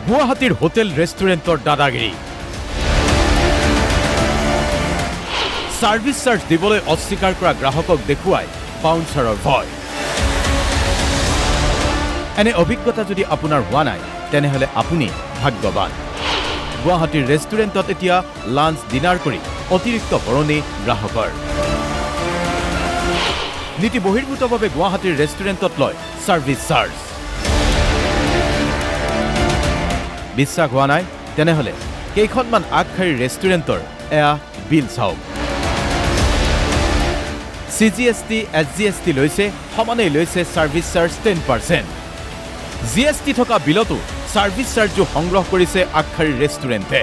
গুৱাহাটীৰ হোটেল ৰেষ্টুৰেণ্টৰ দাদাগিৰি service charge দিবলৈ অস্বীকাৰ কৰা গ্ৰাহকক দেখুৱাই বাউন্সাৰৰ ভয় এনে অভিজ্ঞতা যদি আপোনাৰ হোৱা নাই তেনেহলে আপুনি ভাগ্যৱান গুৱাহাটীৰ ৰেষ্টুৰেণ্টত এতিয়া লাঞ্চ ডিনাৰ কৰি অতিৰিক্ত ভৰণি গ্ৰাহকৰ নীতি বহিৰ্ভূতভাৱে গুৱাহাটীৰ ৰেষ্টুৰেণ্টত লয় সাৰ্ভিস চাৰ্জ বিশ্বাস হোৱা নাই তেনেহলে কেইখনমান আগশাৰীৰ ৰেষ্টুৰেণ্টৰ এয়া বিল চাওক CGST SGST লৈছে সমানেই লৈছে সাৰ্ভিস চাৰ্জ 10% GST থকা বিলতো সাৰ্ভিস চাৰ্জো সংগ্ৰহ কৰিছে আগশাৰীৰ ৰেষ্টুৰেণ্টে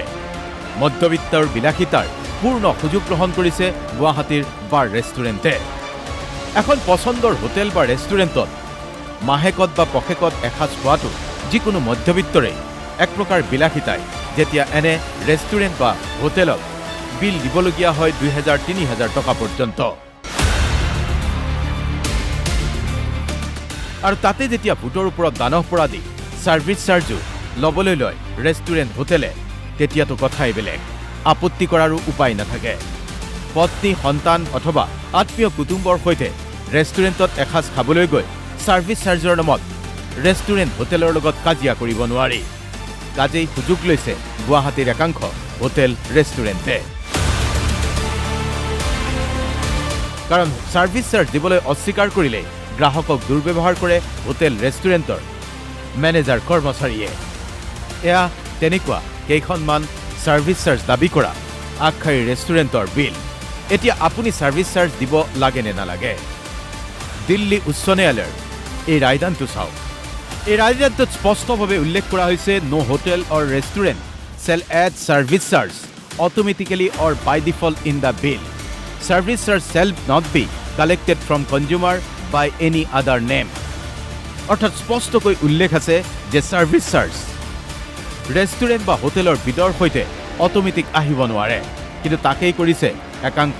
মধ্যবিত্তৰ বিলাসিতাৰ পূৰ্ণ সুযোগ গ্ৰহণ কৰিছে গুৱাহাটীৰ বাৰ ৰেষ্টুৰেণ্টে এখন পছন্দৰ হোটেল বা ৰেষ্টুৰেণ্টত মাহেকত বা পষেকত এসাঁজ খোৱাটো যিকোনো মধ্যবিত্তৰে এক প্ৰকাৰ বিলাসিতাই যেতিয়া এনে ৰেষ্টুৰেণ্ট বা হোটেলত বিল দিবলগীয়া হয় 2000-3000 টকা পৰ্যন্ত আৰু তাতে যেতিয়া ভোটৰ ওপৰত দানহ পৰা দি সাৰ্ভিস চাৰ্জো লবলৈ লয় ৰেষ্টুৰেণ্ট হোটেলে তেতিয়াতো কথাই বেলেগ আপত্তি কৰাৰো উপায় নাথাকে পত্নী সন্তান অথবা আত্মীয় কুটুম্বৰ সৈতে ৰেষ্টুৰেণ্টত এসাঁজ খাবলৈ গৈ সাৰ্ভিস চাৰ্জৰ নামত ৰেষ্টুৰেণ্ট হোটেলৰ লগত কাজিয়া কৰিব নোৱাৰি কাজেই সুযোগ লৈছে গুৱাহাটীৰ একাংশ হোটেল ৰেষ্টুৰেণ্টে কাৰণ সাৰ্ভিস চাৰ্জ দিবলৈ অস্বীকাৰ কৰিলে গ্ৰাহকক দুৰ্ব্যৱহাৰ কৰে হোটেল ৰেষ্টুৰেণ্টৰ মেনেজাৰ কৰ্মচাৰীয়ে এয়া তেনেকুৱা কেইখনমান সাৰ্ভিস চাৰ্জ দাবী কৰা আগশাৰীৰ ৰেষ্টুৰেণ্টৰ বিল এতিয়া আপুনি সাৰ্ভিস চাৰ্জ দিব লাগে নে নালাগে দিল্লী উচ্চ ন্যায়ালয়ৰ এই ৰায়দানটো চাওক এই ৰায়দানটোত স্পষ্টভাৱে উল্লেখ কৰা হৈছে no hotel or restaurant shall add service charge automatically or by default in the bill service charge shall not be collected from consumer by any other name অৰ্থাৎ স্পষ্টকৈ উল্লেখ আছে যে সাৰ্ভিস চাৰ্জ ৰেষ্টুৰেণ্ট বা হোটেলৰ বিলৰ সৈতে অটোমেটিক আহিব নোৱাৰে কিন্তু তাকেই কৰিছে একাংশ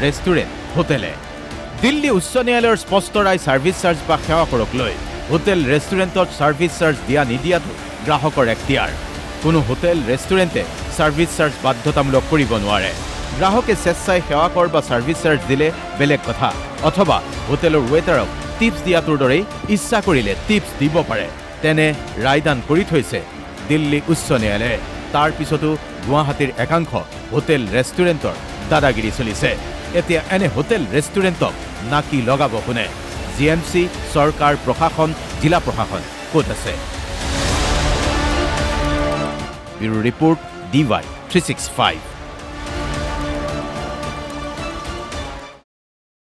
ৰেষ্টুৰেণ্ট হোটেলে দিল্লী উচ্চ ন্যায়ালয়ৰ স্পষ্ট ৰায় সাৰ্ভিস চাৰ্জ বা সেৱা কৰক লৈ হোটেল ৰেষ্টুৰেণ্টত সাৰ্ভিস চাৰ্জ দিয়া নিদিয়াটো গ্ৰাহকৰ এখতিয়াৰ কোনো হোটেল ৰেষ্টুৰেণ্টে সাৰ্ভিস চাৰ্জ বাধ্যতামূলক কৰিব নোৱাৰে গ্ৰাহকে স্বেচ্ছাই সেৱা কৰ বা সাৰ্ভিস চাৰ্জ দিলে বেলেগ কথা অথবা হোটেলৰ ৱেটাৰক টিপছ দিয়াটোৰ দৰেই ইচ্ছা কৰিলে টিপছ দিব পাৰে তেনে ৰায়দান কৰি থৈছে দিল্লী উচ্চ ন্যায়ালয়ে তাৰ পিছতো গুৱাহাটীৰ একাংশ হোটেল ৰেষ্টুৰেণ্টৰ দাদাগিৰি চলিছে এতিয়া এনে হোটেল ৰেষ্টুৰেণ্টক নাকি লগাব কোনে GMC চৰকাৰ প্ৰশাসন জিলা প্ৰশাসন ক'ত আছে ব্যুৰো ৰিপৰ্ট DY 365